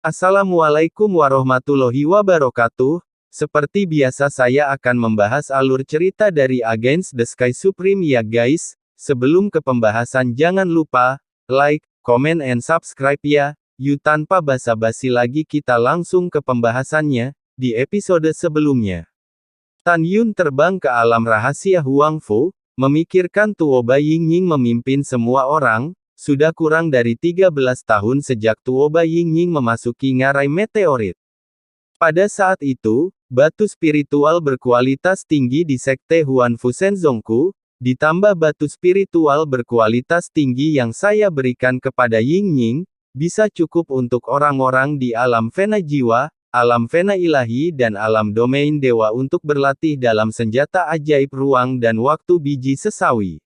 Assalamualaikum warahmatullahi wabarakatuh. Seperti biasa saya akan membahas alur cerita dari Against the Sky Supreme ya guys. Sebelum ke pembahasan jangan lupa, like, comment and subscribe ya. Yuk tanpa basa-basi lagi kita langsung ke pembahasannya, di episode sebelumnya. Tan Yun terbang ke alam rahasia Huangfu, memikirkan Tuoba Yingying memimpin semua orang. Sudah kurang dari 13 tahun sejak Tuoba Yingying memasuki ngarai meteorit. Pada saat itu, batu spiritual berkualitas tinggi di sekte Huanfu Shenzongku, ditambah batu spiritual berkualitas tinggi yang saya berikan kepada Yingying, bisa cukup untuk orang-orang di alam fena jiwa, alam fena ilahi dan alam domain dewa untuk berlatih dalam senjata ajaib ruang dan waktu biji sesawi.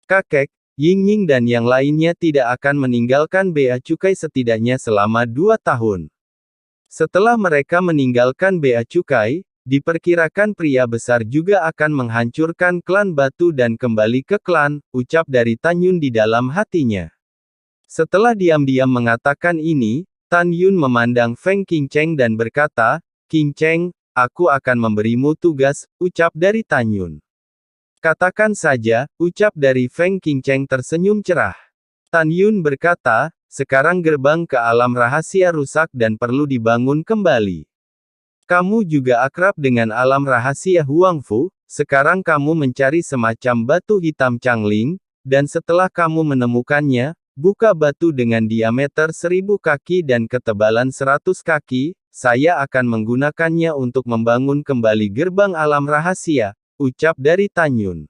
Kakek, Yingying dan yang lainnya tidak akan meninggalkan Bea Cukai setidaknya selama 2 tahun. Setelah mereka meninggalkan Bea Cukai, diperkirakan pria besar juga akan menghancurkan klan batu dan kembali ke klan, ucap dari Tan Yun di dalam hatinya. Setelah diam-diam mengatakan ini, Tan Yun memandang Feng Qingcheng dan berkata, "Qingcheng, aku akan memberimu tugas," ucap dari Tan Yun. "Katakan saja," ucap dari Feng Qingcheng tersenyum cerah. Tan Yun berkata, "Sekarang gerbang ke alam rahasia rusak dan perlu dibangun kembali. Kamu juga akrab dengan alam rahasia Huangfu, sekarang kamu mencari semacam batu hitam Changling, dan setelah kamu menemukannya, buka batu dengan diameter 1000 kaki dan ketebalan 100 kaki, saya akan menggunakannya untuk membangun kembali gerbang alam rahasia," ucap dari Tan Yun.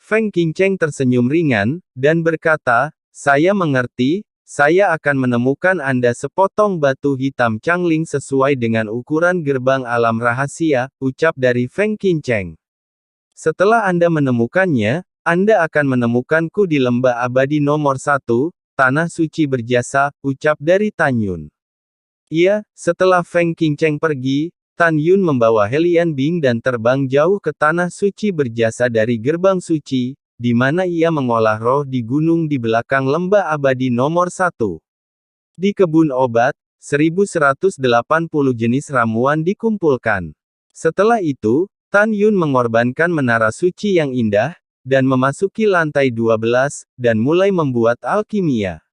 Feng Qingcheng tersenyum ringan, dan berkata, "Saya mengerti, saya akan menemukan Anda sepotong batu hitam Changling sesuai dengan ukuran gerbang alam rahasia," ucap dari Feng Qingcheng. "Setelah Anda menemukannya, Anda akan menemukanku di lembah abadi nomor 1, Tanah Suci Berjasa," ucap dari Tan Yun. Iya, setelah Feng Qingcheng pergi, Tan Yun membawa Helian Bing dan terbang jauh ke Tanah Suci Berjasa dari gerbang suci, di mana ia mengolah roh di gunung di belakang lembah abadi nomor 1. Di kebun obat, 1180 jenis ramuan dikumpulkan. Setelah itu, Tan Yun mengorbankan menara suci yang indah, dan memasuki lantai 12, dan mulai membuat alkimia.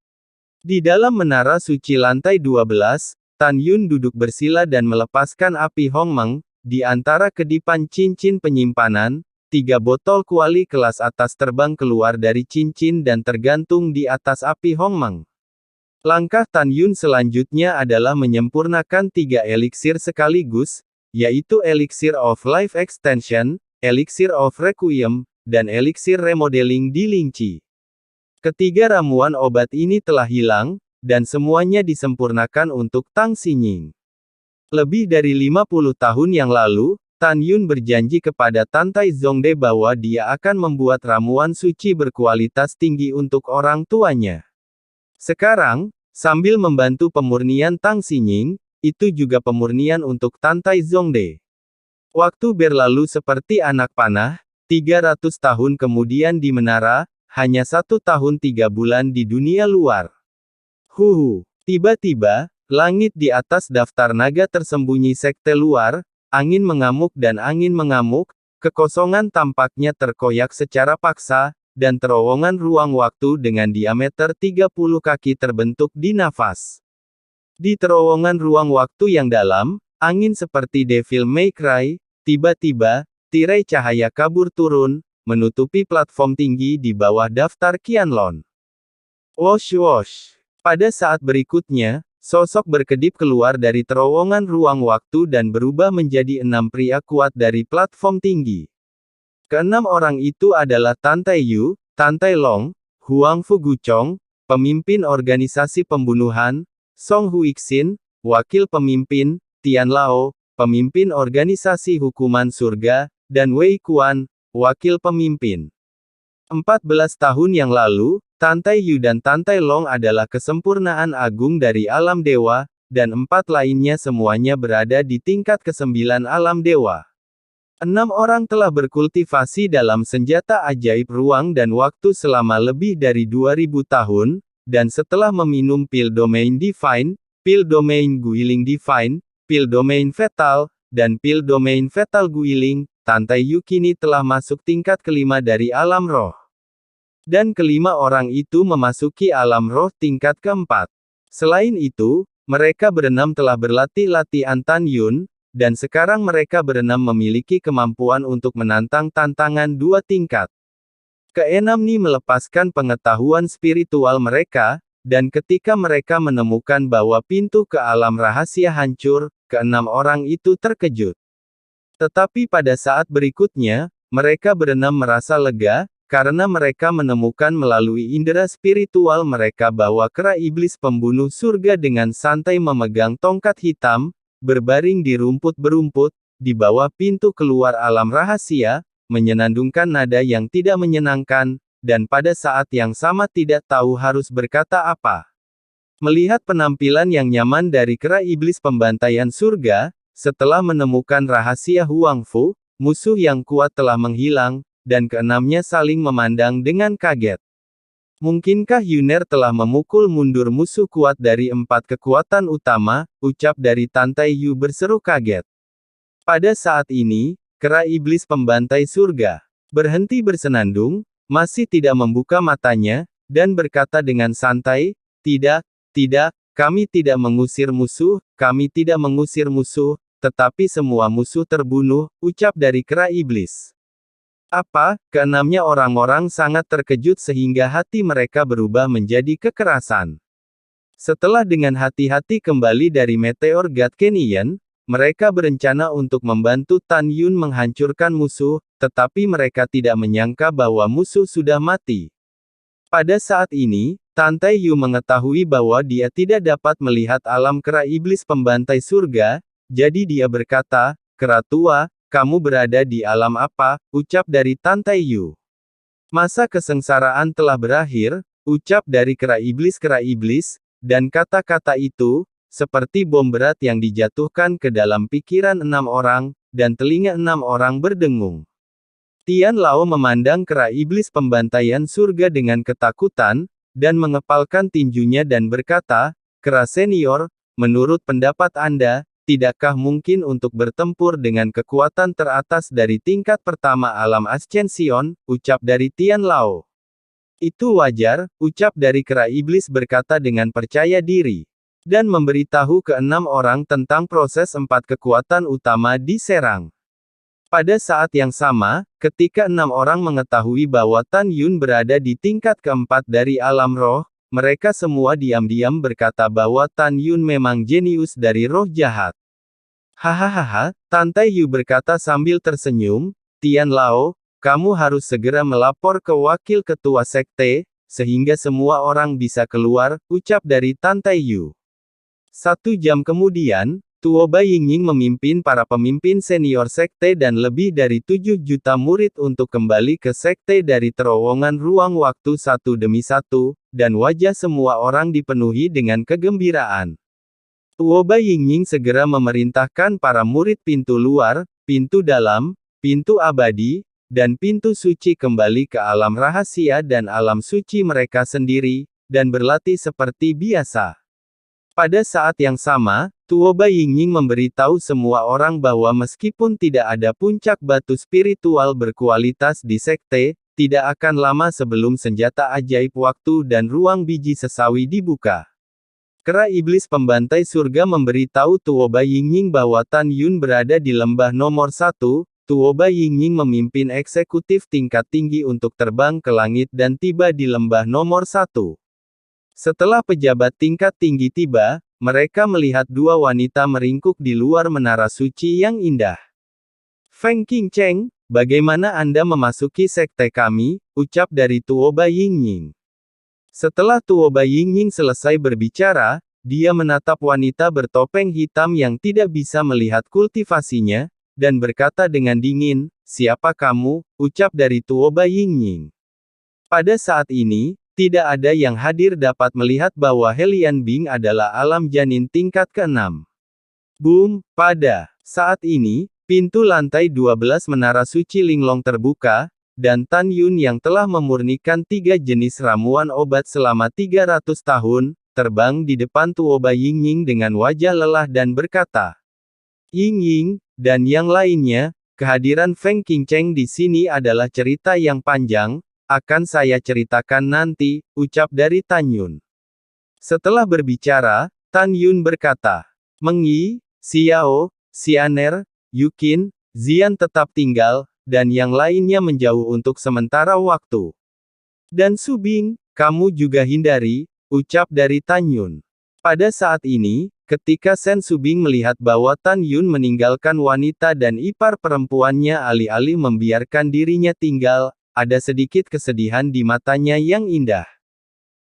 Di dalam menara suci lantai 12, Tan Yun duduk bersila dan melepaskan api Hongmeng, di antara kedipan cincin penyimpanan, 3 botol kuali kelas atas terbang keluar dari cincin dan tergantung di atas api Hongmeng. Langkah Tan Yun selanjutnya adalah menyempurnakan 3 eliksir sekaligus, yaitu Elixir of Life Extension, Elixir of Requiem, dan Elixir Remodeling di Lingqi. Ketiga ramuan obat ini telah hilang, dan semuanya disempurnakan untuk Tang Xinyin. Lebih dari 50 tahun yang lalu, Tan Yun berjanji kepada Tantai Zongde bahwa dia akan membuat ramuan suci berkualitas tinggi untuk orang tuanya. Sekarang, sambil membantu pemurnian Tang Xinyin, itu juga pemurnian untuk Tantai Zongde. Waktu berlalu seperti anak panah, 300 tahun kemudian di menara, hanya 1 tahun 3 bulan di dunia luar. Tiba-tiba, langit di atas daftar naga tersembunyi sekte luar, angin mengamuk dan angin mengamuk, kekosongan tampaknya terkoyak secara paksa, dan terowongan ruang waktu dengan diameter 30 kaki terbentuk di nafas. Di terowongan ruang waktu yang dalam, angin seperti Devil May Cry, tiba-tiba, tirai cahaya kabur turun, menutupi platform tinggi di bawah daftar Qianlong. Wosh wosh. Pada saat berikutnya, sosok berkedip keluar dari terowongan ruang waktu dan berubah menjadi 6 pria kuat dari platform tinggi. Keenam orang itu adalah Tantai Yu, Tantai Long, Huangfu Guchong, pemimpin organisasi pembunuhan, Song Huixin, wakil pemimpin, Tian Lao, pemimpin organisasi hukuman surga, dan Wei Quan, wakil pemimpin. 14 tahun yang lalu, Tantai Yu dan Tantai Long adalah kesempurnaan agung dari alam dewa, dan 4 lainnya semuanya berada di tingkat ke-9 alam dewa. 6 orang telah berkultivasi dalam senjata ajaib ruang dan waktu selama lebih dari 2000 tahun, dan setelah meminum pil Domain Divine, Pil Domain Guiling Divine, Pil Domain Fatal, dan Pil Domain Fatal Guiling. Tante Yu kini telah masuk tingkat kelima dari alam roh. Dan kelima orang itu memasuki alam roh tingkat keempat. Selain itu, mereka berenam telah berlatih latihan Tan Yun, dan sekarang mereka berenam memiliki kemampuan untuk menantang tantangan dua tingkat. Keenam Ni melepaskan pengetahuan spiritual mereka, dan ketika mereka menemukan bahwa pintu ke alam rahasia hancur, keenam orang itu terkejut. Tetapi pada saat berikutnya, mereka berenam merasa lega, karena mereka menemukan melalui indera spiritual mereka bahwa kera iblis pembunuh surga dengan santai memegang tongkat hitam, berbaring di rumput berumput, di bawah pintu keluar alam rahasia, menyenandungkan nada yang tidak menyenangkan, dan pada saat yang sama tidak tahu harus berkata apa. Melihat penampilan yang nyaman dari kera iblis pembantaian surga, setelah menemukan rahasia Huang Fu, musuh yang kuat telah menghilang, dan keenamnya saling memandang dengan kaget. Mungkinkah Yuner telah memukul mundur musuh kuat dari 4 kekuatan utama, ucap dari Tante Yu berseru kaget. Pada saat ini, kera iblis pembantai surga berhenti bersenandung, masih tidak membuka matanya, dan berkata dengan santai, "Tidak, tidak, kami tidak mengusir musuh, kami tidak mengusir musuh, tetapi semua musuh terbunuh," ucap dari kera iblis. Apa? Keenamnya orang-orang sangat terkejut sehingga hati mereka berubah menjadi kekerasan. Setelah dengan hati-hati kembali dari Meteor God Canyon, mereka berencana untuk membantu Tan Yun menghancurkan musuh, tetapi mereka tidak menyangka bahwa musuh sudah mati. Pada saat ini, Tante Yu mengetahui bahwa dia tidak dapat melihat alam kera iblis pembantai surga, jadi dia berkata, "Kera tua, kamu berada di alam apa?" ucap dari Tante Yu. "Masa kesengsaraan telah berakhir," ucap dari kera iblis, dan kata-kata itu, seperti bom berat yang dijatuhkan ke dalam pikiran 6 orang, dan telinga 6 orang berdengung. Tian Lao memandang kera iblis pembantaian surga dengan ketakutan, dan mengepalkan tinjunya dan berkata, "Kera senior, menurut pendapat Anda, tidakkah mungkin untuk bertempur dengan kekuatan teratas dari tingkat pertama alam Ascension?" ucap dari Tian Lao. "Itu wajar," ucap dari kera iblis berkata dengan percaya diri. Dan memberitahu ke-6 orang tentang proses 4 kekuatan utama diserang. Pada saat yang sama, ketika 6 orang mengetahui bahwa Tan Yun berada di tingkat keempat dari alam roh, mereka semua diam-diam berkata bahwa Tan Yun memang jenius dari roh jahat. "Hahaha," Tante Yu berkata sambil tersenyum, "Tian Lao, kamu harus segera melapor ke wakil ketua sekte, sehingga semua orang bisa keluar," ucap dari Tante Yu. 1 jam kemudian, Tuo Bai Yingying memimpin para pemimpin senior sekte dan lebih dari 7 juta murid untuk kembali ke sekte dari terowongan ruang waktu satu demi satu, dan wajah semua orang dipenuhi dengan kegembiraan. Tuo Bai Yingying segera memerintahkan para murid pintu luar, pintu dalam, pintu abadi, dan pintu suci kembali ke alam rahasia dan alam suci mereka sendiri, dan berlatih seperti biasa. Pada saat yang sama, Tuo Bai Yingying memberitahu semua orang bahwa meskipun tidak ada puncak batu spiritual berkualitas di sekte, tidak akan lama sebelum senjata ajaib waktu dan ruang biji sesawi dibuka. Kera iblis pembantai surga memberitahu Tuo Bai Yingying bahwa Tan Yun berada di lembah nomor 1, Tuo Bai Yingying memimpin eksekutif tingkat tinggi untuk terbang ke langit dan tiba di lembah nomor 1. Setelah pejabat tingkat tinggi tiba, mereka melihat 2 wanita meringkuk di luar menara suci yang indah. "Feng Qingcheng, bagaimana Anda memasuki sekte kami?" ucap dari Tuo Bai Yingying. Setelah Tuo Bai Yingying selesai berbicara, dia menatap wanita bertopeng hitam yang tidak bisa melihat kultivasinya, dan berkata dengan dingin, "Siapa kamu?" ucap dari Tuo Bai Yingying. Pada saat ini, tidak ada yang hadir dapat melihat bahwa Helian Bing adalah alam janin tingkat ke-6. Boom! Pada saat ini, pintu lantai 12 menara suci Linglong terbuka, dan Tan Yun yang telah memurnikan 3 jenis ramuan obat selama 300 tahun, terbang di depan Tuoba Yingying dengan wajah lelah dan berkata, Yingying, dan yang lainnya, kehadiran Feng Qingcheng di sini adalah cerita yang panjang, akan saya ceritakan nanti, ucap dari Tan Yun. Setelah berbicara, Tan Yun berkata, Meng Yi, Xiao, Xianer, Yukin, Zian tetap tinggal, dan yang lainnya menjauh untuk sementara waktu. Dan Subing, kamu juga hindari, ucap dari Tan Yun. Pada saat ini, ketika Sen Subing melihat bahwa Tan Yun meninggalkan wanita dan ipar perempuannya alih-alih membiarkan dirinya tinggal, ada sedikit kesedihan di matanya yang indah.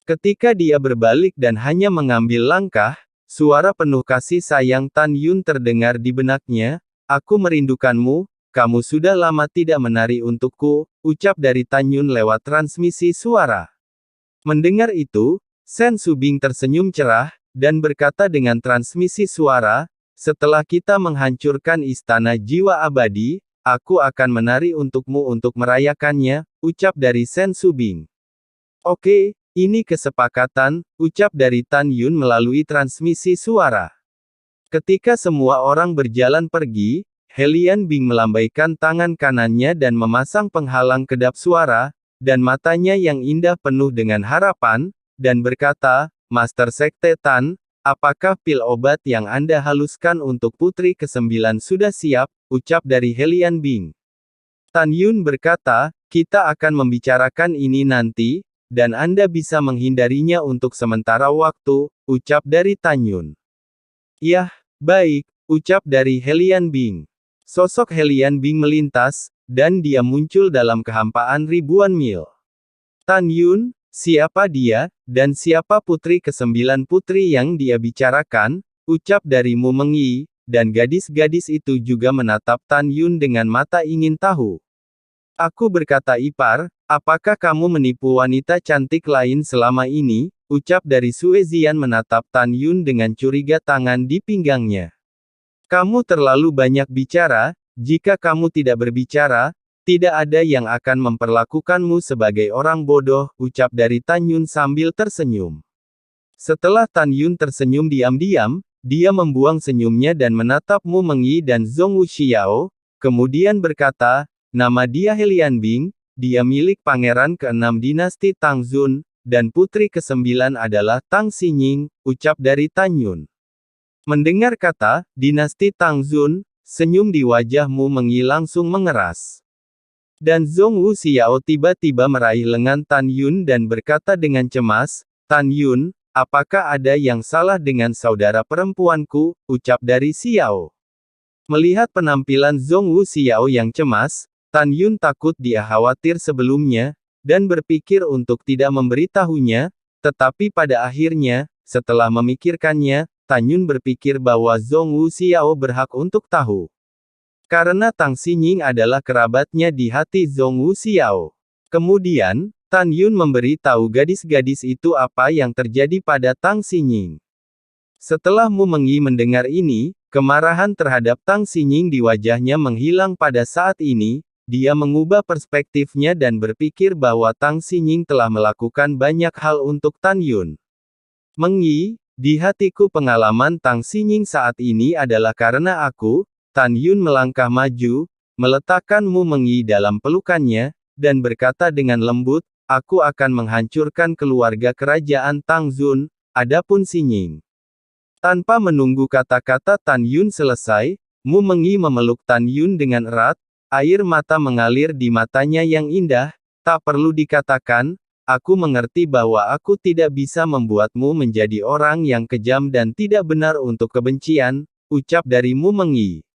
Ketika dia berbalik dan hanya mengambil langkah, suara penuh kasih sayang Tan Yun terdengar di benaknya, aku merindukanmu, kamu sudah lama tidak menari untukku, ucap dari Tan Yun lewat transmisi suara. Mendengar itu, Sen Subing tersenyum cerah, dan berkata dengan transmisi suara, setelah kita menghancurkan istana jiwa abadi, aku akan menari untukmu untuk merayakannya, ucap dari Sen Subing. Oke, ini kesepakatan, ucap dari Tan Yun melalui transmisi suara. Ketika semua orang berjalan pergi, Helian Bing melambaikan tangan kanannya dan memasang penghalang kedap suara, dan matanya yang indah penuh dengan harapan, dan berkata, Master Sekte Tan, apakah pil obat yang Anda haluskan untuk putri ke-9 sudah siap, ucap dari Helian Bing. Tan Yun berkata, kita akan membicarakan ini nanti, dan Anda bisa menghindarinya untuk sementara waktu, ucap dari Tan Yun. Yah, baik, ucap dari Helian Bing. Sosok Helian Bing melintas, dan dia muncul dalam kehampaan ribuan mil. Tan Yun, siapa dia, dan siapa putri ke-9 putri yang dia bicarakan, ucap dari Mu Meng Yi, dan gadis-gadis itu juga menatap Tan Yun dengan mata ingin tahu. Aku berkata ipar, apakah kamu menipu wanita cantik lain selama ini, ucap dari Sue Zian menatap Tan Yun dengan curiga tangan di pinggangnya. Kamu terlalu banyak bicara, jika kamu tidak berbicara, tidak ada yang akan memperlakukanmu sebagai orang bodoh, ucap dari Tan Yun sambil tersenyum. Setelah Tan Yun tersenyum diam-diam, dia membuang senyumnya dan menatap Mu Meng Yi dan Zhong Wuxiao, kemudian berkata, nama dia Helian Bing, dia milik pangeran ke-6 dinasti Tang Xun, dan putri ke-9 adalah Tang Xinying, ucap dari Tan Yun. Mendengar kata, dinasti Tang Xun, senyum di wajah Mu Meng Yi langsung mengeras. Dan Zhong Wuxiao tiba-tiba meraih lengan Tan Yun dan berkata dengan cemas, Tan Yun, apakah ada yang salah dengan saudara perempuanku, ucap dari Xiao. Melihat penampilan Zhong Wuxiao yang cemas, Tan Yun takut dia khawatir sebelumnya, dan berpikir untuk tidak memberitahunya, tetapi pada akhirnya, setelah memikirkannya, Tan Yun berpikir bahwa Zhong Wuxiao berhak untuk tahu. Karena Tang Xinying adalah kerabatnya di hati Zhong Wuxiao. Kemudian, Tan Yun memberi tahu gadis-gadis itu apa yang terjadi pada Tang Xinying. Setelah Mu Meng Yi mendengar ini, kemarahan terhadap Tang Xinying di wajahnya menghilang pada saat ini, dia mengubah perspektifnya dan berpikir bahwa Tang Xinying telah melakukan banyak hal untuk Tan Yun. Meng Yi, di hatiku pengalaman Tang Xinying saat ini adalah karena aku, Tan Yun melangkah maju, meletakkan Mu Meng Yi dalam pelukannya, dan berkata dengan lembut, aku akan menghancurkan keluarga kerajaan Tang Xun, adapun Xinying. Tanpa menunggu kata-kata Tan Yun selesai, Mu Meng Yi memeluk Tan Yun dengan erat, air mata mengalir di matanya yang indah, tak perlu dikatakan, aku mengerti bahwa aku tidak bisa membuatmu menjadi orang yang kejam dan tidak benar untuk kebencian, ucap dari Mu Meng Yi.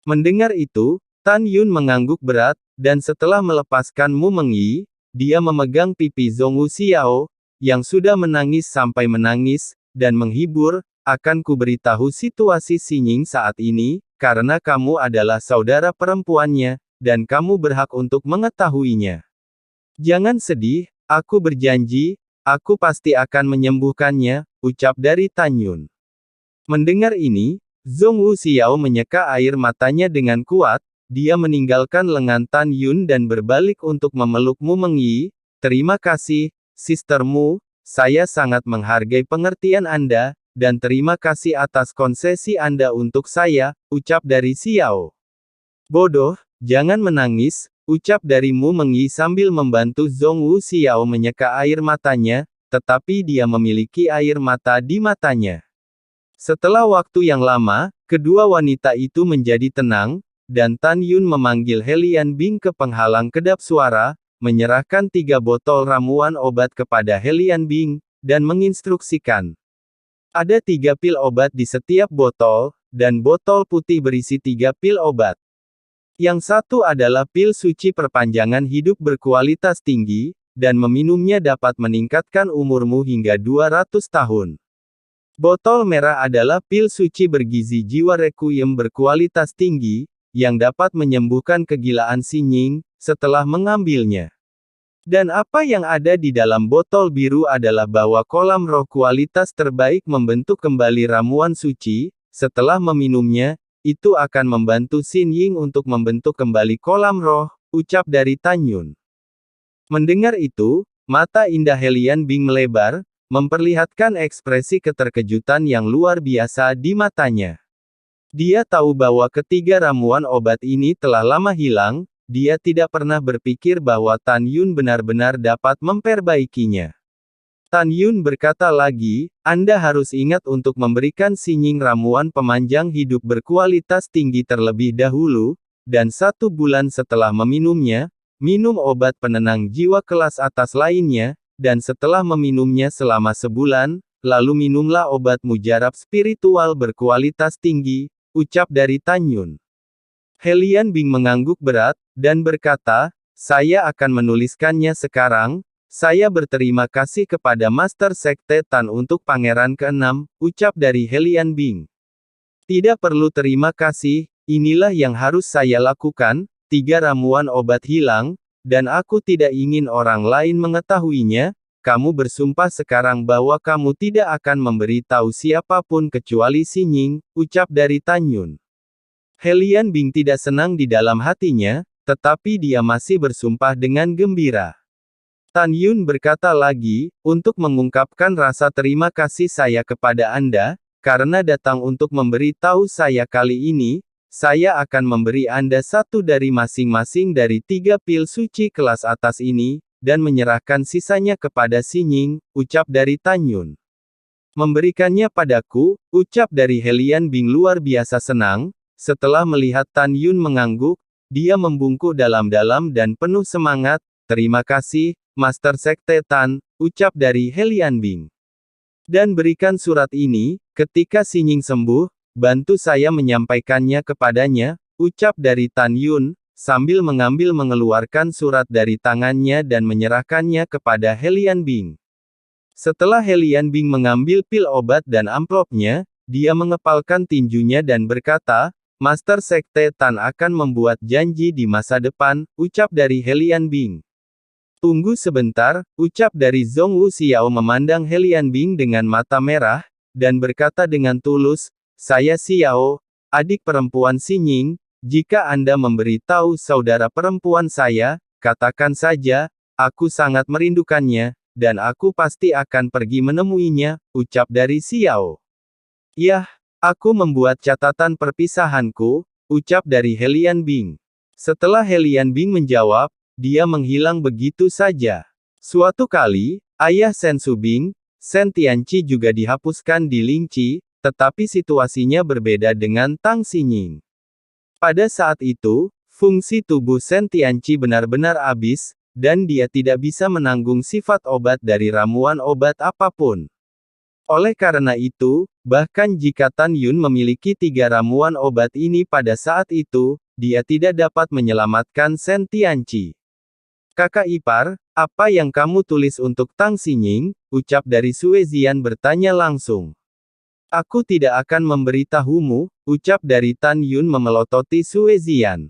Mendengar itu, Tan Yun mengangguk berat, dan setelah melepaskan Mu Meng Yi, dia memegang pipi Zhong Wuxiao, yang sudah menangis sampai menangis, dan menghibur, akan kuberitahu situasi Xinying saat ini, karena kamu adalah saudara perempuannya, dan kamu berhak untuk mengetahuinya. Jangan sedih, aku berjanji, aku pasti akan menyembuhkannya, ucap dari Tan Yun. Mendengar ini, Zhong Wuxiao menyeka air matanya dengan kuat, dia meninggalkan lengan Tan Yun dan berbalik untuk memeluk Mu Meng Yi, terima kasih, Sister Mu, saya sangat menghargai pengertian Anda, dan terima kasih atas konsesi Anda untuk saya, ucap dari Xiao. Bodoh, jangan menangis, ucap dari Mu Mengyi sambil membantu Zhongwu Xiao menyeka air matanya, tetapi dia memiliki air mata di matanya. Setelah waktu yang lama, kedua wanita itu menjadi tenang, dan Tan Yun memanggil He Lianbing ke penghalang kedap suara, menyerahkan 3 botol ramuan obat kepada He Lianbing, dan menginstruksikan. Ada 3 pil obat di setiap botol, dan botol putih berisi 3 pil obat. Yang satu adalah pil suci perpanjangan hidup berkualitas tinggi, dan meminumnya dapat meningkatkan umurmu hingga 200 tahun. Botol merah adalah pil suci bergizi jiwa requiem berkualitas tinggi, yang dapat menyembuhkan kegilaan Xingning, setelah mengambilnya. Dan apa yang ada di dalam botol biru adalah bahwa kolam roh kualitas terbaik membentuk kembali ramuan suci, setelah meminumnya, itu akan membantu Xingning untuk membentuk kembali kolam roh, ucap dari Tan Yun. Mendengar itu, mata indah He Lianbing melebar, memperlihatkan ekspresi keterkejutan yang luar biasa di matanya. Dia tahu bahwa ketiga ramuan obat ini telah lama hilang, dia tidak pernah berpikir bahwa Tan Yun benar-benar dapat memperbaikinya. Tan Yun berkata lagi, Anda harus ingat untuk memberikan Xingning ramuan pemanjang hidup berkualitas tinggi terlebih dahulu, dan 1 bulan setelah meminumnya, minum obat penenang jiwa kelas atas lainnya, dan setelah meminumnya selama sebulan, lalu minumlah obat mujarab spiritual berkualitas tinggi, ucap dari Tan Yun. He Lianbing mengangguk berat, dan berkata, saya akan menuliskannya sekarang, saya berterima kasih kepada Master Sekte Tan untuk pangeran ke-6, ucap dari He Lianbing. Tidak perlu terima kasih, inilah yang harus saya lakukan, 3 ramuan obat hilang, dan aku tidak ingin orang lain mengetahuinya, kamu bersumpah sekarang bahwa kamu tidak akan memberi tahu siapapun kecuali Xingning, ucap dari Tan Yun. He Lianbing tidak senang di dalam hatinya, tetapi dia masih bersumpah dengan gembira. Tan Yun berkata lagi, untuk mengungkapkan rasa terima kasih saya kepada Anda, karena datang untuk memberi tahu saya kali ini, saya akan memberi Anda 1 dari masing-masing dari 3 pil suci kelas atas ini, dan menyerahkan sisanya kepada Xingning, ucap dari Tan Yun. Memberikannya padaku, ucap dari He Lianbing luar biasa senang. Setelah melihat Tan Yun mengangguk, dia membungkuk dalam-dalam dan penuh semangat, terima kasih, Master Sekte Tan, ucap dari He Lianbing. Dan berikan surat ini, ketika Xingning sembuh, bantu saya menyampaikannya kepadanya, ucap dari Tan Yun, sambil mengeluarkan surat dari tangannya dan menyerahkannya kepada He Lianbing. Setelah He Lianbing mengambil pil obat dan amplopnya, dia mengepalkan tinjunya dan berkata, Master Sekte Tan akan membuat janji di masa depan, ucap dari He Lianbing. Tunggu sebentar, ucap dari Zhongwu Xiao memandang He Lianbing dengan mata merah, dan berkata dengan tulus, saya Xiao, adik perempuan Xingning, jika Anda memberi tahu saudara perempuan saya, katakan saja, aku sangat merindukannya, dan aku pasti akan pergi menemuinya, ucap dari Xiao. Yah, aku membuat catatan perpisahanku, ucap dari He Lianbing. Setelah He Lianbing menjawab, dia menghilang begitu saja. Suatu kali, ayah Shen Subing, Shen Tianqi juga dihapuskan di Lingqi, tetapi situasinya berbeda dengan Tang Xingning. Pada saat itu, fungsi tubuh Shen Tianqi benar-benar habis, dan dia tidak bisa menanggung sifat obat dari ramuan obat apapun. Oleh karena itu, bahkan jika Tan Yun memiliki 3 ramuan obat ini pada saat itu, dia tidak dapat menyelamatkan Shen Tianqi. Kakak ipar, apa yang kamu tulis untuk Tang Xingning? Ucap dari Sue Zian bertanya langsung. Aku tidak akan memberitahumu, ucap dari Tan Yun memelototi Sue Zian.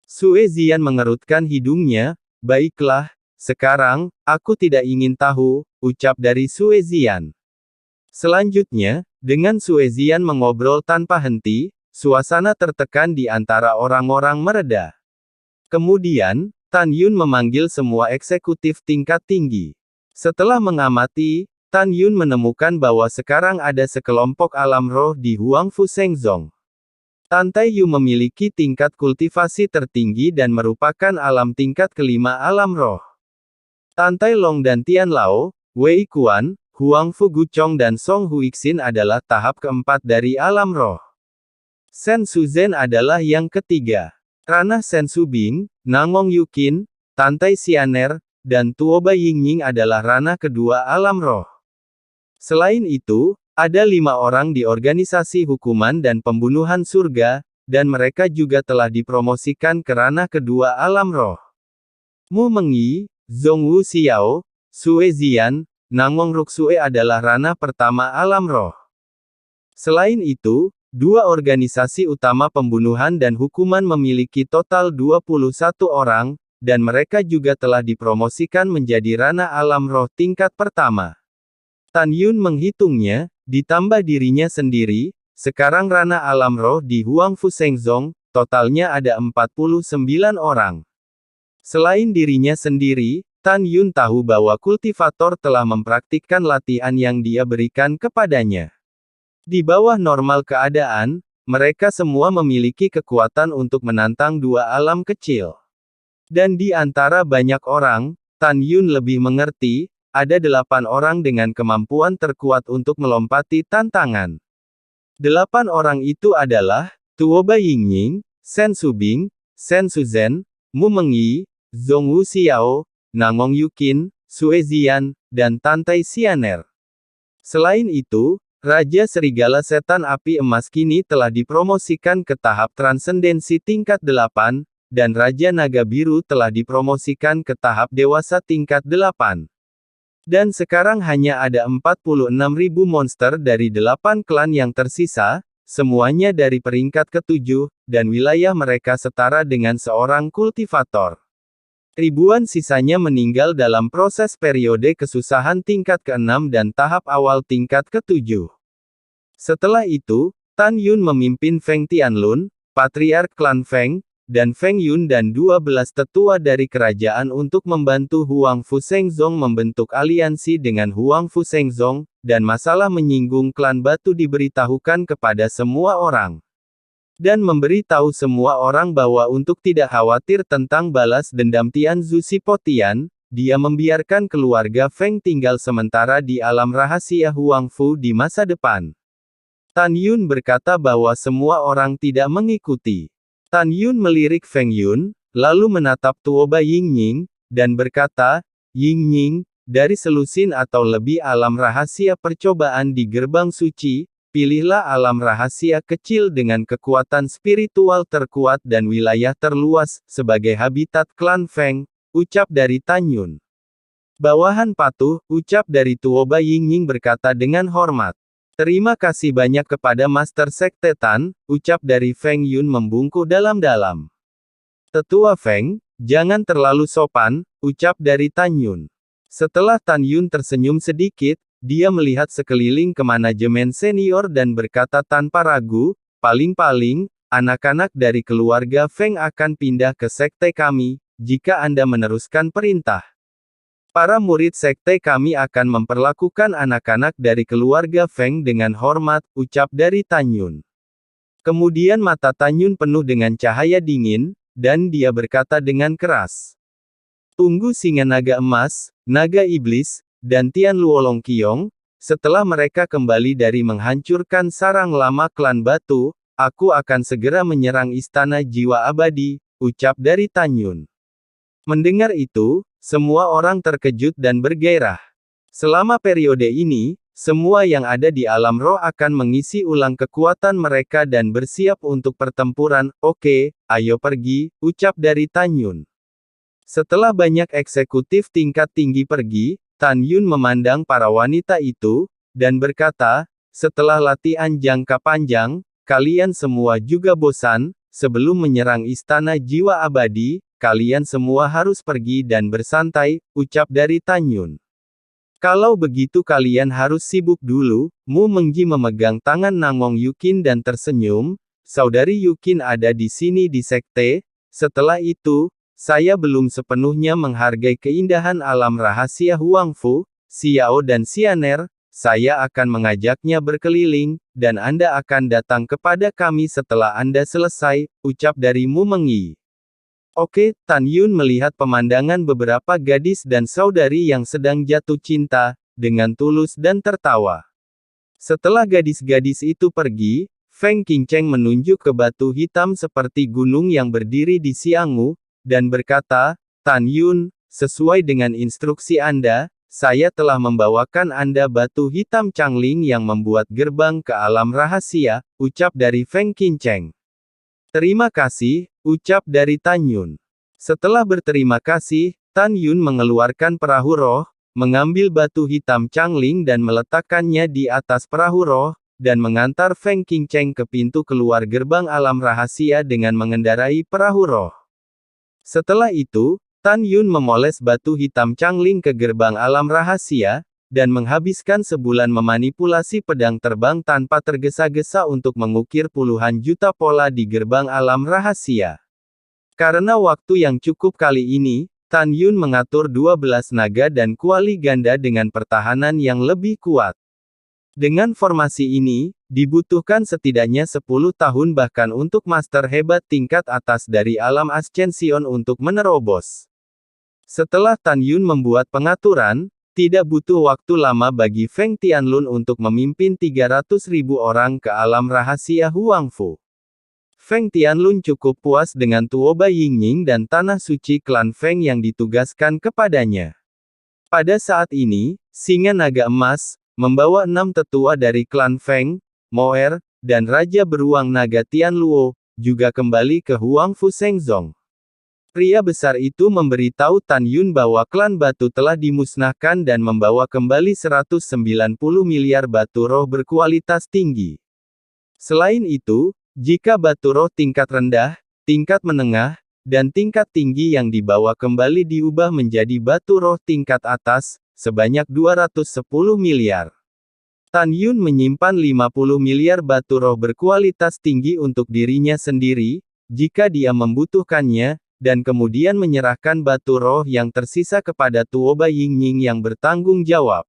Sue Zian mengerutkan hidungnya, baiklah, sekarang, aku tidak ingin tahu, ucap dari Sue Zian. Selanjutnya, dengan Sue Zian mengobrol tanpa henti, suasana tertekan di antara orang-orang mereda. Kemudian, Tan Yun memanggil semua eksekutif tingkat tinggi. Setelah mengamati, Tan Yun menemukan bahwa sekarang ada sekelompok alam roh di Huangfu Shengzong. Tantai Yu memiliki tingkat kultivasi tertinggi dan merupakan alam tingkat kelima alam roh. Tantai Long dan Tian Lao, Wei Kuan, Huangfu Guchong dan Song Huixin adalah tahap keempat dari alam roh. Shen Shuzhen adalah yang ketiga. Ranah Shen Shubing, Nangong Yukin, Tantai Xianer, dan Tuoba Yingying adalah ranah kedua alam roh. Selain itu, ada 5 orang di organisasi hukuman dan pembunuhan surga, dan mereka juga telah dipromosikan ke ranah kedua alam roh. Mu Mengyi, Zhongwu Xiao, Sue Zian, Nangong Ruksue adalah ranah pertama alam roh. Selain itu, 2 organisasi utama pembunuhan dan hukuman memiliki total 21 orang, dan mereka juga telah dipromosikan menjadi ranah alam roh tingkat pertama. Tan Yun menghitungnya, ditambah dirinya sendiri, sekarang ranah alam roh di Huangfu Shengzong, totalnya ada 49 orang. Selain dirinya sendiri, Tan Yun tahu bahwa kultivator telah mempraktikkan latihan yang dia berikan kepadanya. Di bawah normal keadaan, mereka semua memiliki kekuatan untuk menantang 2 alam kecil. Dan di antara banyak orang, Tan Yun lebih mengerti, ada 8 orang dengan kemampuan terkuat untuk melompati tantangan. 8 orang itu adalah, Tuoba Yingying, Shen Shubing, Shen Shuzhen, Mu Mengyi, Zhongwu Xiao, Nangong Yukin, Sue Zian, dan Tantai Xianer. Selain itu, Raja Serigala Setan Api Emas kini telah dipromosikan ke tahap transendensi tingkat 8, dan Raja Naga Biru telah dipromosikan ke tahap dewasa tingkat 8. Dan sekarang hanya ada 46.000 monster dari 8 klan yang tersisa, semuanya dari peringkat ke-7, dan wilayah mereka setara dengan seorang kultivator. Ribuan sisanya meninggal dalam proses periode kesusahan tingkat ke-6 dan tahap awal tingkat ke-7. Setelah itu, Tan Yun memimpin Feng Tianlun, Patriark Klan Feng, dan Feng Yun dan 12 tetua dari kerajaan untuk membantu Huangfu Shengzong membentuk aliansi dengan Huangfu Shengzong, dan masalah menyinggung klan batu diberitahukan kepada semua orang. Dan memberitahu semua orang bahwa untuk tidak khawatir tentang balas dendam Tianzu Sipotian, dia membiarkan keluarga Feng tinggal sementara di alam rahasia Huangfu di masa depan. Tan Yun berkata bahwa semua orang tidak mengikuti. Tan Yun melirik Feng Yun, lalu menatap Tuoba Yingying, dan berkata, Yingying, dari selusin atau lebih alam rahasia percobaan di gerbang suci, pilihlah alam rahasia kecil dengan kekuatan spiritual terkuat dan wilayah terluas, sebagai habitat klan Feng, ucap dari Tan Yun. Bawahan patuh, ucap dari Tuoba Yingying berkata dengan hormat. Terima kasih banyak kepada Master Sekte Tan, ucap dari Feng Yun membungkuk dalam-dalam. Tetua Feng, jangan terlalu sopan, ucap dari Tan Yun. Setelah Tan Yun tersenyum sedikit, dia melihat sekeliling ke manajemen senior dan berkata tanpa ragu, paling-paling, anak-anak dari keluarga Feng akan pindah ke sekte kami, jika Anda meneruskan perintah. Para murid sekte kami akan memperlakukan anak-anak dari keluarga Feng dengan hormat, ucap dari Tan Yun. Kemudian mata Tan Yun penuh dengan cahaya dingin, dan dia berkata dengan keras. Tunggu singa naga emas, naga iblis, dan Tian Luolong Qiong, setelah mereka kembali dari menghancurkan sarang lama klan batu, aku akan segera menyerang istana jiwa abadi, ucap dari Tan Yun. Mendengar itu, semua orang terkejut dan bergairah. Selama periode ini, semua yang ada di alam roh akan mengisi ulang kekuatan mereka dan bersiap untuk pertempuran. Oke, ayo pergi, ucap dari Tan Yun. Setelah banyak eksekutif tingkat tinggi pergi, Tan Yun memandang para wanita itu, dan berkata, setelah latihan jangka panjang, kalian semua juga bosan, sebelum menyerang istana jiwa abadi, kalian semua harus pergi dan bersantai, ucap dari Tan Yun. Kalau begitu kalian harus sibuk dulu, Mu Mengji memegang tangan Nangong Yukin dan tersenyum, saudari Yukin ada di sini di sekte, setelah itu, saya belum sepenuhnya menghargai keindahan alam rahasia Huangfu, Xiao dan Xianer. Saya akan mengajaknya berkeliling, dan Anda akan datang kepada kami setelah Anda selesai, ucap dari Mu Mengyi. Oke, Tan Yun melihat pemandangan beberapa gadis dan saudari yang sedang jatuh cinta, dengan tulus dan tertawa. Setelah gadis-gadis itu pergi, Feng Qingcheng menunjuk ke batu hitam seperti gunung yang berdiri di Xianghu, dan berkata, Tan Yun, sesuai dengan instruksi Anda, saya telah membawakan Anda batu hitam Changling yang membuat gerbang ke alam rahasia, ucap dari Feng Qingcheng. Terima kasih, ucap dari Tan Yun. Setelah berterima kasih, Tan Yun mengeluarkan perahu roh, mengambil batu hitam Changling dan meletakkannya di atas perahu roh, dan mengantar Feng Qingcheng ke pintu keluar gerbang alam rahasia dengan mengendarai perahu roh. Setelah itu, Tan Yun memoles batu hitam Changling ke gerbang alam rahasia, dan menghabiskan sebulan memanipulasi pedang terbang tanpa tergesa-gesa untuk mengukir puluhan juta pola di gerbang alam rahasia. Karena waktu yang cukup kali ini, Tan Yun mengatur 12 naga dan kuali ganda dengan pertahanan yang lebih kuat. Dengan formasi ini, dibutuhkan setidaknya 10 tahun bahkan untuk master hebat tingkat atas dari alam Ascension untuk menerobos. Setelah Tan Yun membuat pengaturan, tidak butuh waktu lama bagi Feng Tianlun untuk memimpin 300.000 orang ke alam rahasia Huangfu. Feng Tianlun cukup puas dengan Tuoba Yingying dan tanah suci klan Feng yang ditugaskan kepadanya. Pada saat ini, Singa Naga Emas, membawa 6 tetua dari klan Feng, Moer, dan Raja Beruang Naga Tianluo, juga kembali ke Huangfu Shengzong. Pria besar itu memberitahu Tan Yun bahwa klan batu telah dimusnahkan dan membawa kembali 190 miliar batu roh berkualitas tinggi. Selain itu, jika batu roh tingkat rendah, tingkat menengah, dan tingkat tinggi yang dibawa kembali diubah menjadi batu roh tingkat atas, sebanyak 210 miliar. Tan Yun menyimpan 50 miliar batu roh berkualitas tinggi untuk dirinya sendiri, jika dia membutuhkannya, dan kemudian menyerahkan batu roh yang tersisa kepada Tuoba Yingying yang bertanggung jawab.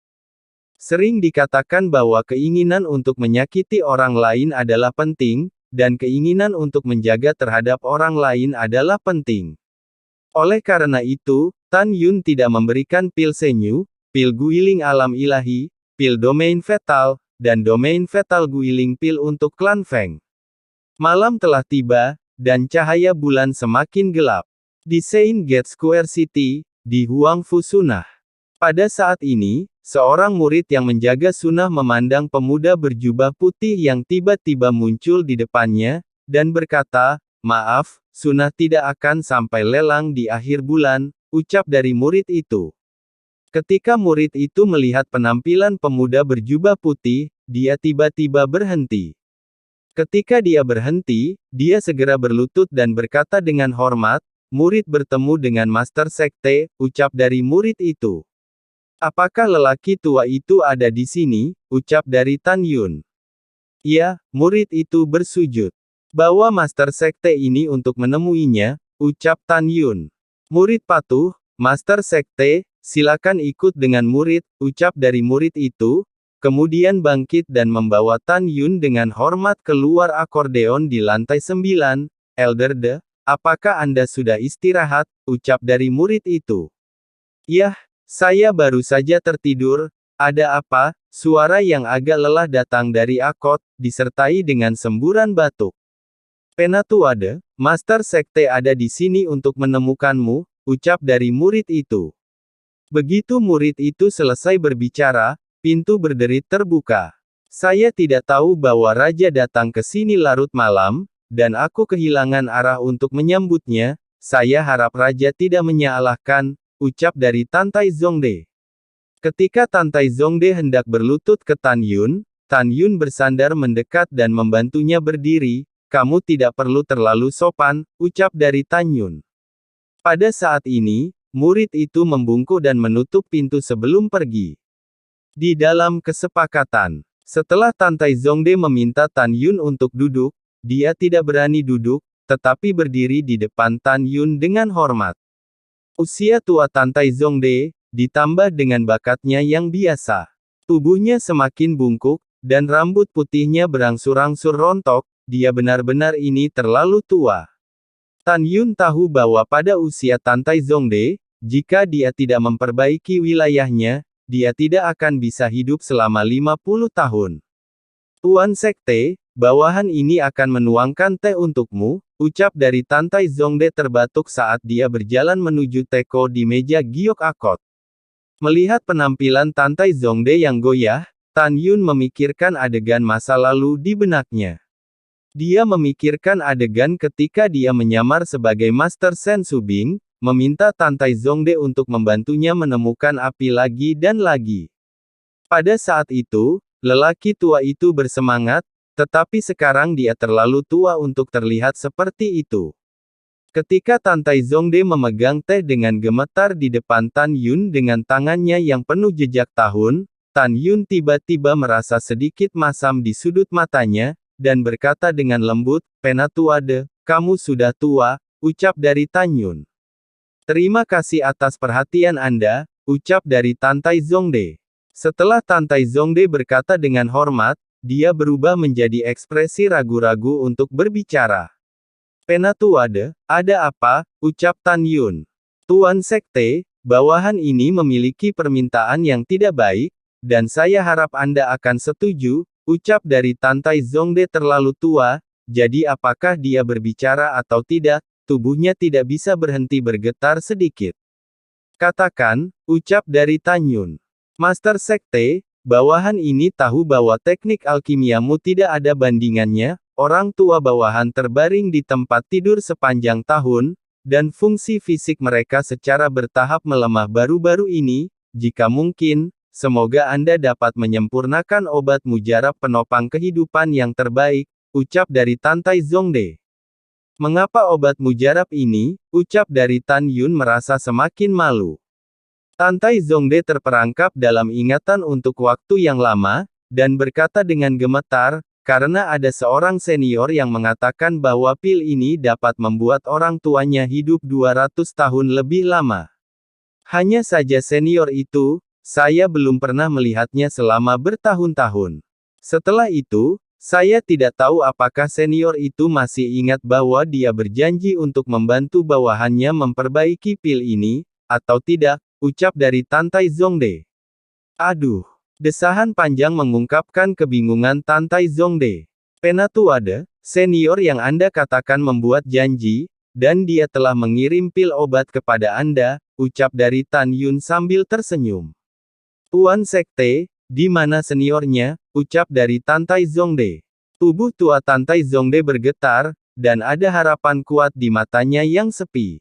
Sering dikatakan bahwa keinginan untuk menyakiti orang lain adalah penting, dan keinginan untuk menjaga terhadap orang lain adalah penting. Oleh karena itu, Tan Yun tidak memberikan pil Senyu, pil Guiling Alam Ilahi, pil Domain Fatal, dan Domain Fatal Guiling Pil untuk klan Feng. Malam telah tiba, dan cahaya bulan semakin gelap. Di Saint Gate Square City, di Huangfu Sunnah. Pada saat ini, seorang murid yang menjaga sunnah memandang pemuda berjubah putih yang tiba-tiba muncul di depannya, dan berkata, maaf, sunnah tidak akan sampai lelang di akhir bulan, ucap dari murid itu. Ketika murid itu melihat penampilan pemuda berjubah putih, dia tiba-tiba berhenti. Ketika dia berhenti, dia segera berlutut dan berkata dengan hormat, murid bertemu dengan Master Sekte, ucap dari murid itu. Apakah lelaki tua itu ada di sini, ucap dari Tan Yun. Ya, murid itu bersujud. Bawa Master Sekte ini untuk menemuinya, ucap Tan Yun. Murid patuh, Master Sekte, silakan ikut dengan murid, ucap dari murid itu, kemudian bangkit dan membawa Tan Yun dengan hormat keluar akordeon di lantai 9, Elder De, apakah Anda sudah istirahat, ucap dari murid itu. Yah, saya baru saja tertidur, ada apa? Suara yang agak lelah datang dari Akot, disertai dengan semburan batuk. Penatuade, Master Sekte ada di sini untuk menemukanmu, ucap dari murid itu. Begitu murid itu selesai berbicara, pintu berderit terbuka. Saya tidak tahu bahwa raja datang ke sini larut malam, dan aku kehilangan arah untuk menyambutnya. Saya harap raja tidak menyalahkan, ucap dari Tantai Zongde. Ketika Tantai Zongde hendak berlutut ke Tan Yun bersandar mendekat dan membantunya berdiri. Kamu tidak perlu terlalu sopan, ucap dari Tan Yun. Pada saat ini, murid itu membungkuk dan menutup pintu sebelum pergi. Di dalam kesepakatan, setelah Tantai Zongde meminta Tan Yun untuk duduk, dia tidak berani duduk, tetapi berdiri di depan Tan Yun dengan hormat. Usia tua Tantai Zongde, ditambah dengan bakatnya yang biasa. Tubuhnya semakin bungkuk, dan rambut putihnya berangsur-angsur rontok, dia benar-benar ini terlalu tua. Tan Yun tahu bahwa pada usia Tantai Zongde, jika dia tidak memperbaiki wilayahnya, dia tidak akan bisa hidup selama 50 tahun. Tuan Sekte, bawahan ini akan menuangkan teh untukmu, ucap dari Tantai Zongde terbatuk saat dia berjalan menuju teko di meja giok akot. Melihat penampilan Tantai Zongde yang goyah, Tan Yun memikirkan adegan masa lalu di benaknya. Dia memikirkan adegan ketika dia menyamar sebagai Master Sen Subing, meminta Tantai Zongde untuk membantunya menemukan api lagi dan lagi. Pada saat itu, lelaki tua itu bersemangat, tetapi sekarang dia terlalu tua untuk terlihat seperti itu. Ketika Tantai Zongde memegang teh dengan gemetar di depan Tan Yun dengan tangannya yang penuh jejak tahun, Tan Yun tiba-tiba merasa sedikit masam di sudut matanya, dan berkata dengan lembut, "Penatuade, kamu sudah tua," ucap dari Tan Yun. "Terima kasih atas perhatian Anda," ucap dari Tantai Zongde. Setelah Tantai Zongde berkata dengan hormat, dia berubah menjadi ekspresi ragu-ragu untuk berbicara. "Penatuade, ada apa?" ucap Tan Yun. "Tuan Sekte, bawahan ini memiliki permintaan yang tidak baik, dan saya harap Anda akan setuju," ucap dari Tantai Zongde terlalu tua, jadi apakah dia berbicara atau tidak, tubuhnya tidak bisa berhenti bergetar sedikit. "Katakan," ucap dari Tan Yun. "Master Sekte, bawahan ini tahu bahwa teknik alkimiamu tidak ada bandingannya, orang tua bawahan terbaring di tempat tidur sepanjang tahun, dan fungsi fisik mereka secara bertahap melemah baru-baru ini, jika mungkin, semoga Anda dapat menyempurnakan obat mujarab penopang kehidupan yang terbaik," ucap dari Tantai Zongde. "Mengapa obat mujarab ini?" ucap dari Tan Yun merasa semakin malu. Tantai Zongde terperangkap dalam ingatan untuk waktu yang lama, dan berkata dengan gemetar, "Karena ada seorang senior yang mengatakan bahwa pil ini dapat membuat orang tuanya hidup 200 tahun lebih lama. Hanya saja senior itu, saya belum pernah melihatnya selama bertahun-tahun. Setelah itu, saya tidak tahu apakah senior itu masih ingat bahwa dia berjanji untuk membantu bawahannya memperbaiki pil ini, atau tidak," ucap dari Tantai Zongde. "Aduh." Desahan panjang mengungkapkan kebingungan Tantai Zongde. "Penatuade, senior yang Anda katakan membuat janji, dan dia telah mengirim pil obat kepada Anda," ucap dari Tan Yun sambil tersenyum. "Tuan Sekte, di mana seniornya?" ucap dari Tantai Zongde. Tubuh tua Tantai Zongde bergetar, dan ada harapan kuat di matanya yang sepi.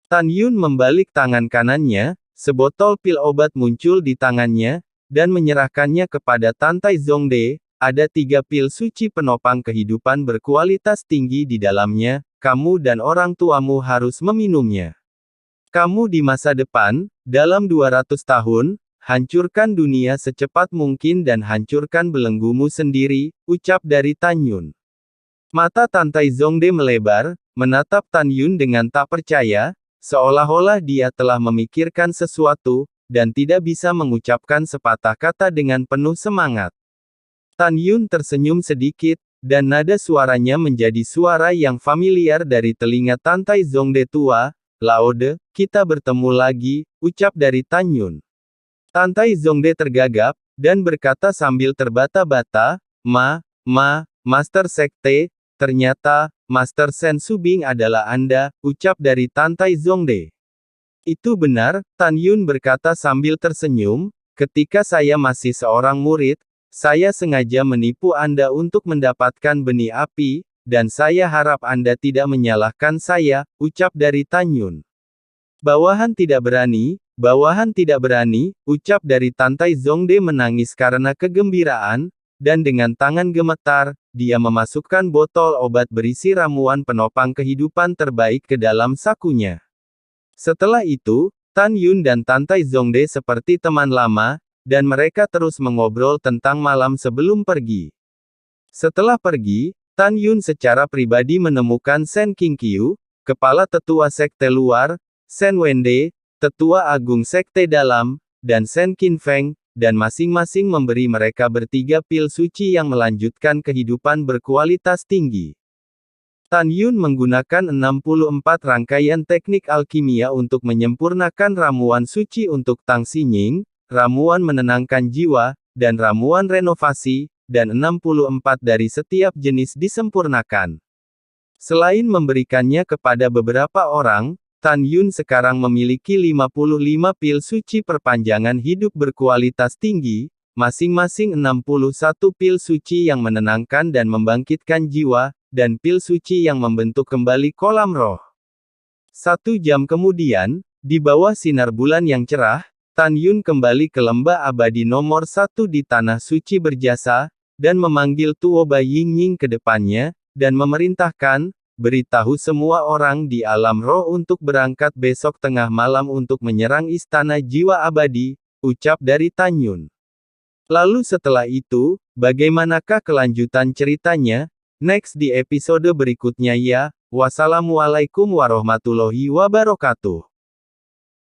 Tan Yun membalik tangan kanannya, sebotol pil obat muncul di tangannya, dan menyerahkannya kepada Tantai Zongde. "Ada 3 pil suci penopang kehidupan berkualitas tinggi di dalamnya, kamu dan orang tuamu harus meminumnya. Kamu di masa depan, dalam 200 tahun, hancurkan dunia secepat mungkin dan hancurkan belenggumu sendiri," ucap dari Tan Yun. Mata Tantai Zongde melebar, menatap Tan Yun dengan tak percaya, seolah-olah dia telah memikirkan sesuatu, dan tidak bisa mengucapkan sepatah kata dengan penuh semangat. Tan Yun tersenyum sedikit, dan nada suaranya menjadi suara yang familiar dari telinga Tantai Zongde tua. "Laode, kita bertemu lagi," ucap dari Tan Yun. Tantai Zongde tergagap, dan berkata sambil terbata-bata, Master Sekte, ternyata, Master Sen Subing adalah Anda," ucap dari Tantai Zongde. "Itu benar," Tan Yun berkata sambil tersenyum, "ketika saya masih seorang murid, saya sengaja menipu Anda untuk mendapatkan benih api, dan saya harap Anda tidak menyalahkan saya," ucap dari Tan Yun. Bawahan tidak berani, ucap dari Tantai Zongde menangis karena kegembiraan, dan dengan tangan gemetar, dia memasukkan botol obat berisi ramuan penopang kehidupan terbaik ke dalam sakunya. Setelah itu, Tan Yun dan Tantai Zongde seperti teman lama, dan mereka terus mengobrol tentang malam sebelum pergi. Setelah pergi, Tan Yun secara pribadi menemukan Shen Qingqiu, kepala tetua sekte luar, Shen Wende, tetua agung sekte dalam, dan Shen Qinfeng, dan masing-masing memberi mereka bertiga pil suci yang melanjutkan kehidupan berkualitas tinggi. Tan Yun menggunakan 64 rangkaian teknik alkimia untuk menyempurnakan ramuan suci untuk Tang Xinying, ramuan menenangkan jiwa, dan ramuan renovasi, dan 64 dari setiap jenis disempurnakan. Selain memberikannya kepada beberapa orang, Tan Yun sekarang memiliki 55 pil suci perpanjangan hidup berkualitas tinggi, masing-masing 61 pil suci yang menenangkan dan membangkitkan jiwa, dan pil suci yang membentuk kembali kolam roh. 1 jam kemudian, di bawah sinar bulan yang cerah, Tan Yun kembali ke lembah abadi nomor 1 di Tanah Suci berjasa, dan memanggil Tuo Bai Yingying ke depannya, dan memerintahkan, beritahu semua orang di alam roh untuk berangkat besok tengah malam untuk menyerang Istana Jiwa Abadi, ucap dari Tan Yun. Lalu setelah itu, bagaimanakah kelanjutan ceritanya? Next di episode berikutnya ya. Wassalamualaikum warahmatullahi wabarakatuh.